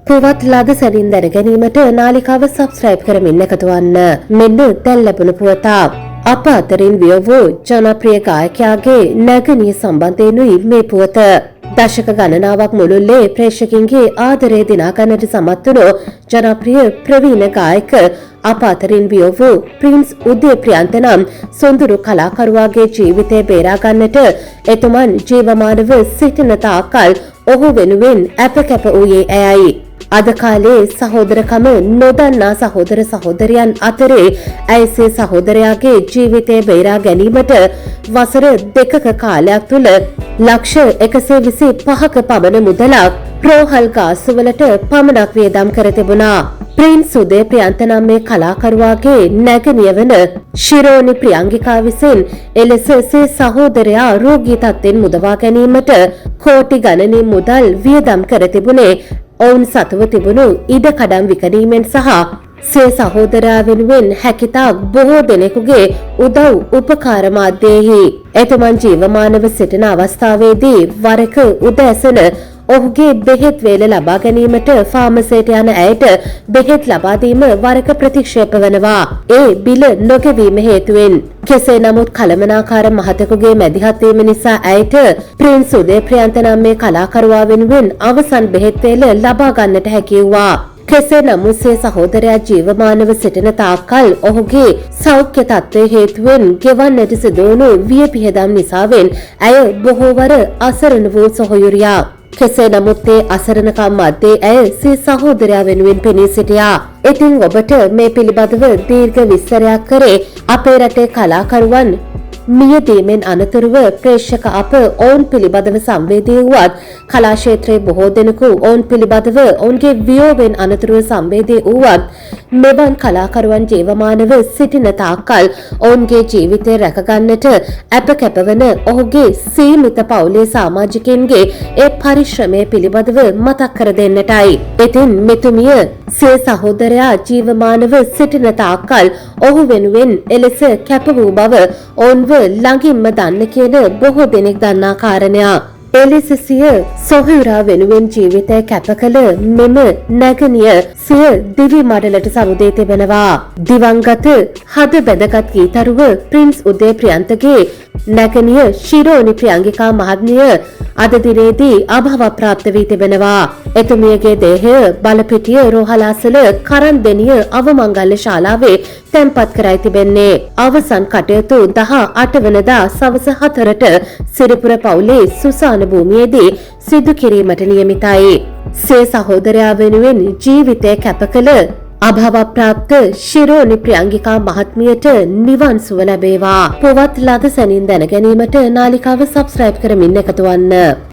පුවත් ලද සැනින් දැන ගැනීමට නාලිකාව සබ්ස්ක්‍රයිබ් කරමින් එකතු වන්න. මෙන්න දැන් ලැබුණු පුවතා. අප අතරින් විය වූ ජනප්‍රිය ගායකයාගේ නැගණිය සම්බන්ධයෙන්ුයි මේ පුවත. දශක ගණනාවක් මුළුල්ලේ ප්‍රේක්ෂකින්ගේ ආදරය දිනා ගන්නට සමත් වුණු ජනප්‍රිය ප්‍රවීණ ගායක අප අතරින් විය වූ ප්‍රින්ස් උදේ ප්‍රියන්ත නම් සොඳුරු කලාකරුවාගේ ජීවිතය බේරා ගන්නට එතුමන් ජීවමානව සිටින තාක්කල් ඔහු වෙනුවෙන් අප කැප වූයේ ඇයයි. අද කාලේ සහෝදරකම නොදන්නා සහෝදර සහෝදරයන් අතරේ ඇයසේ සහෝදරයාගේ ජීවිතය බේරා ගැනීමට වසර 2ක කාලයක් තුළ ලක්ෂ 125ක පමණ මුදලක් ප්‍රෝහල් ගාස්වලට පමණක් වියදම් කර තිබුණා. ප්‍රින්ස් උදේ ප්‍රියන්ත නම් මේ කලාකරුවාගේ නැගණිය වන ශිරෝනි ප්‍රියංගිකා විසින් එලෙස සේ සහෝදරයා රෝගී තත්ත්වෙන් මුදවා ගැනීමට කෝටි ගණනින් මුදල් වියදම් කර තිබුණේ ඔවුන් සතුව තිබුණු ඉඩ කඩම් විකිණීමෙන් සහ සේ සහෝදරයා වෙනුවෙන් හැකිතාක් බොහෝ දෙනෙකුගේ උදව් උපකාර මාධ්‍යයෙහි. එතුමන් ජීවමානව සිටින අවස්ථාවේදී වරක උදෑසන ඔහුගේ බෙහෙත් වේල ලබා ගැනීමට ෆාමසියට යන ඇයට බෙහෙත් ලබා දීම වරක ප්‍රතික්ෂේප වනවා. ඒ බිල නොගෙවීම හේතුවෙන්. කෙසේ නමුත් කළමනාකාර මහතෙකුගේ මැදිහත් වීම නිසා ඇයට ප්‍රින්ස් උදේ ප්‍රියන්ත නම් මේ කලාකරුවා වෙනුවෙන් අවසන් බෙහෙත් වේල ලබා ගන්නට හැකි වුණා. කෙසේ නමුත් සේ සහෝදරයා ජීවමානව සිටින තාක්කල් ඔහුගේ සෞඛ්‍ය තත්ත්වය හේතුවෙන් ගෙවන්නට සිදුවුණු වියපිහදම් නිසාවෙන් ඇය බොහෝවර අසරණ වූ සොහොයුරියා. කෙසේ නමුත් ඒ අසරණකම් මැද්දේ ඇය සේ සහෝදරයා වෙනුවෙන් පෙනී සිටියා. ඉතින් ඔබට මේ පිළිබඳව දීර්ඝ විස්තරයක් කරේ අපේ රටේ කලාකරුවන් මියදීමෙන් අනතුරුව ප්‍රේක්ෂක අප ඔවුන් පිළිබඳව සංවේදී වුවත් කලා ක්ෂේත්‍රයේ බොහෝ දෙනෙකු ඔවුන් පිළිබඳව ඔවුන්ගේ වියෝවෙන් අනතුරුව සංවේදී වුවත් මෙවන් කලාකරුවන් ජීවමානව සිටින තාක්කල් ඔවුන්ගේ ජීවිතය රැකගන්නට අප කැපවන ඔහුගේ සීමිත පවුලේ සමාජිකයින්ගේ ඒ පරිශ්‍රමය පිළිබඳව මතක් කර දෙන්නටයි. ඉතින් මෙතුමිය සේ සහෝදරයා ජීවමානව සිටින තාක්කල් ඔහු වෙනුවෙන් එලෙස කැප වූ බව ඔවුන්ව ළඟින්ම දන්න කියන බොහෝ දෙනෙක් දන්නා කාරණයක්. එලෙස සිය සොහොයුරා වෙනුවෙන් ජීවිතය කැප කළ මෙම නැගණිය සිය දිවි මඩලට සමුදේ තිබෙනවා. දිවංගත හද බැඳගත් ගීතරුව ප්‍රින්ස් උදේ ප්‍රියන්තගේ නැගණිය ශිරෝනි ප්‍රියංගිකා මහත්මිය අද දිනේදී අභාව ප්‍රාප්ත වී තිබෙනවා. එතුමියගේ දේහය බලපිටිය රෝහලාසල කරන්දෙනිය අවමංගල්‍ය ශාලාවේ තැන්පත් කරයි තිබෙන්නේ. අවසන් කටයුතු 18 වෙනිදා සවස 4ට සිරිපුර පවුලේ සුසාන භූමියේදී සිදු කිරීමට නියමිතයි. සේ සහෝදරයා වෙනුවෙන් ජීවිතය කැප කළ අභාව ප්‍රාප්ත ශිරෝනි ප්‍රියංගිකා මහත්මියට නිවන් සුව ලැබේවා. පුවත් ලද සැනින් දැන ගැනීමට නාලිකාව සබ්ස්ක්‍රයිබ් කරමින් එකතු වන්න.